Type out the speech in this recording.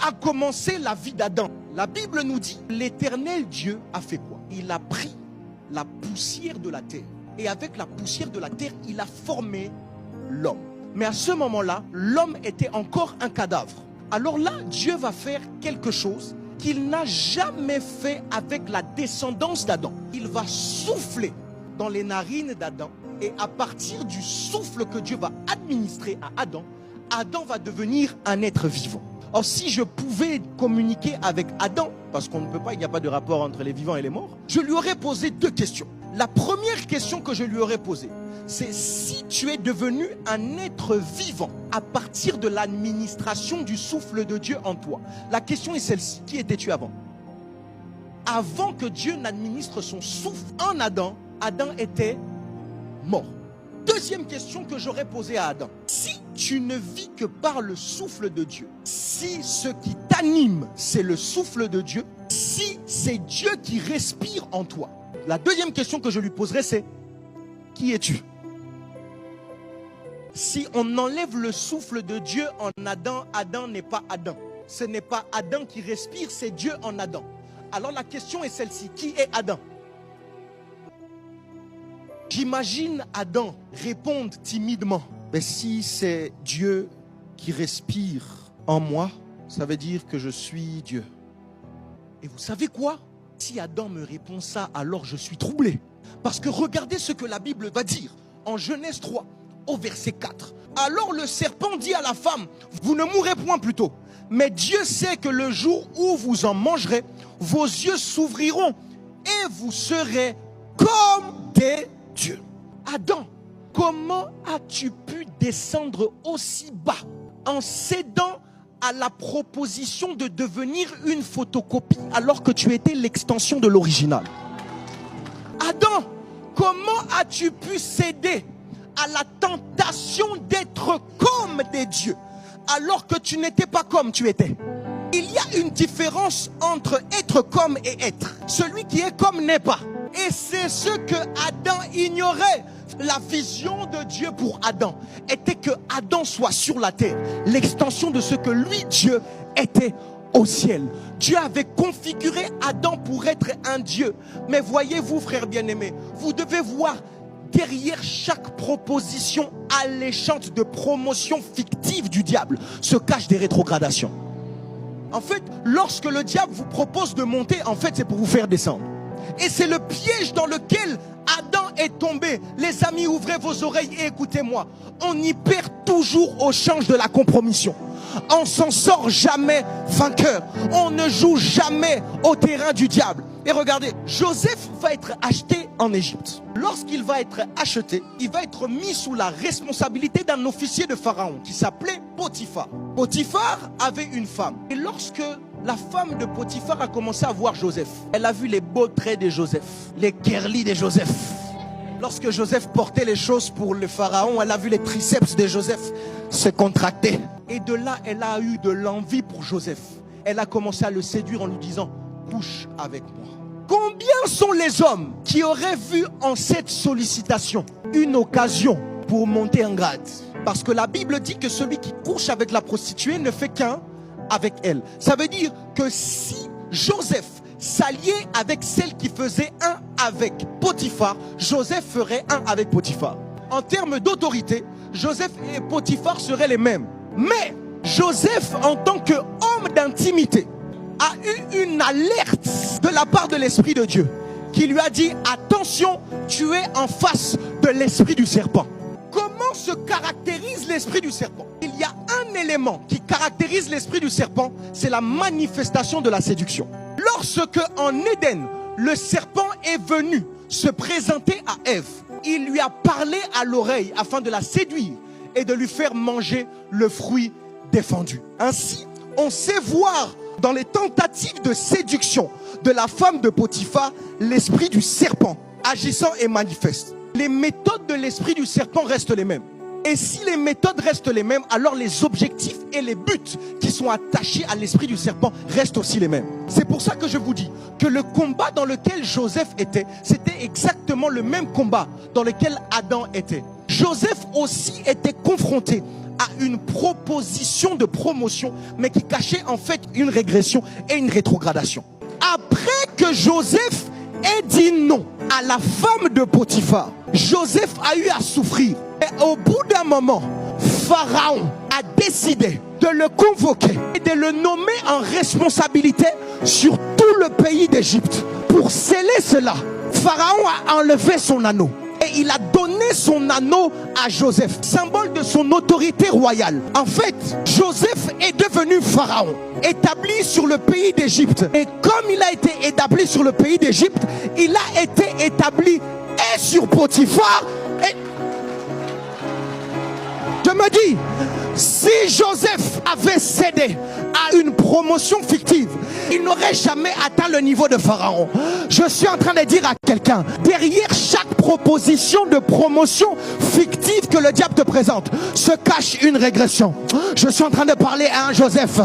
a commencé la vie d'Adam? La Bible nous dit, l'Éternel Dieu a fait quoi? Il a pris la poussière de la terre. Et avec la poussière de la terre, il a formé l'homme. Mais à ce moment-là, l'homme était encore un cadavre. Alors là, Dieu va faire quelque chose qu'il n'a jamais fait avec la descendance d'Adam. Il va souffler dans les narines d'Adam. Et à partir du souffle que Dieu va administrer à Adam, Adam va devenir un être vivant. Or, si je pouvais communiquer avec Adam, parce qu'on ne peut pas, il n'y a pas de rapport entre les vivants et les morts, je lui aurais posé deux questions. La première question que je lui aurais posée, c'est si tu es devenu un être vivant à partir de l'administration du souffle de Dieu en toi. La question est celle-ci. Qui étais-tu avant? Avant que Dieu n'administre son souffle en Adam, Adam était mort. Deuxième question que j'aurais posée à Adam. Si tu ne vis que par le souffle de Dieu, si ce qui t'anime, c'est le souffle de Dieu, si c'est Dieu qui respire en toi, la deuxième question que je lui poserai, c'est qui es-tu? Si on enlève le souffle de Dieu en Adam, Adam n'est pas Adam. Ce n'est pas Adam qui respire, c'est Dieu en Adam. Alors la question est celle-ci, qui est Adam? J'imagine Adam répondre timidement. Mais si c'est Dieu qui respire en moi, ça veut dire que je suis Dieu. Et vous savez quoi? Si Adam me répond ça, alors je suis troublé. Parce que regardez ce que la Bible va dire en Genèse 3, au verset 4. Alors le serpent dit à la femme, vous ne mourrez point plus tôt. Mais Dieu sait que le jour où vous en mangerez, vos yeux s'ouvriront et vous serez comme des dieux. Adam, comment as-tu pu descendre aussi bas en cédant à la proposition de devenir une photocopie alors que tu étais l'extension de l'original? Adam, comment as-tu pu céder à la tentation d'être comme des dieux alors que tu n'étais pas comme tu étais? Il y a une différence entre être comme et être. Celui qui est comme n'est pas. Et c'est ce que Adam ignorait. La vision de Dieu pour Adam était que Adam soit sur la terre, l'extension de ce que lui, Dieu, était au ciel. Dieu avait configuré Adam pour être un Dieu. Mais voyez-vous, frères bien-aimés, vous devez voir derrière chaque proposition alléchante de promotion fictive du diable se cachent des rétrogradations. En fait, lorsque le diable vous propose de monter, en fait, c'est pour vous faire descendre. Et c'est le piège dans lequel Adam est tombé. Les amis, ouvrez vos oreilles et écoutez-moi. On y perd toujours au change de la compromission. On s'en sort jamais vainqueur. On ne joue jamais au terrain du diable. Et regardez, Joseph va être acheté en Égypte. Lorsqu'il va être acheté, il va être mis sous la responsabilité d'un officier de Pharaon qui s'appelait Potiphar. Potiphar avait une femme. Et lorsque la femme de Potiphar a commencé à voir Joseph, elle a vu les beaux traits de Joseph, les kerlis de Joseph. Lorsque Joseph portait les choses pour le Pharaon, elle a vu les triceps de Joseph se contracter. Et de là, elle a eu de l'envie pour Joseph. Elle a commencé à le séduire en lui disant, couche avec moi. Combien sont les hommes qui auraient vu en cette sollicitation une occasion pour monter en grade? Parce que la Bible dit que celui qui couche avec la prostituée ne fait qu'un avec elle. Ça veut dire que si Joseph s'alliait avec celle qui faisait un avec Potiphar, Joseph ferait un avec Potiphar. En termes d'autorité, Joseph et Potiphar seraient les mêmes. Mais Joseph, en tant qu'homme d'intimité, a eu une alerte de la part de l'Esprit de Dieu qui lui a dit, attention, tu es en face de l'esprit du serpent. Comment se caractérise l'esprit du serpent? Il y a un élément qui caractérise l'esprit du serpent, c'est la manifestation de la séduction. Lorsque en Éden, le serpent est venu se présenter à Ève, il lui a parlé à l'oreille afin de la séduire et de lui faire manger le fruit défendu. Ainsi, on sait voir dans les tentatives de séduction de la femme de Potiphar, l'esprit du serpent agissant et manifeste. Les méthodes de l'esprit du serpent restent les mêmes. Et si les méthodes restent les mêmes, alors les objectifs et les buts qui sont attachés à l'esprit du serpent restent aussi les mêmes. C'est pour ça que je vous dis que le combat dans lequel Joseph était, c'était exactement le même combat dans lequel Adam était. Joseph aussi était confronté à une proposition de promotion, mais qui cachait en fait une régression et une rétrogradation. Après que Joseph ait dit non à la femme de Potiphar, Joseph a eu à souffrir. Et au bout d'un moment, Pharaon a décidé de le convoquer et de le nommer en responsabilité sur tout le pays d'Égypte. Pour sceller cela, Pharaon a enlevé son anneau. Et il a donné son anneau à Joseph, symbole de son autorité royale. En fait, Joseph est devenu pharaon, établi sur le pays d'Égypte. Et comme il a été établi sur le pays d'Égypte, il a été établi et sur Potiphar. Et je me dis, si Joseph avait cédé à une promotion fictive, il n'aurait jamais atteint le niveau de Pharaon. Je suis en train de dire à quelqu'un, derrière chaque proposition de promotion fictive que le diable te présente, se cache une régression. Je suis en train de parler à un Joseph.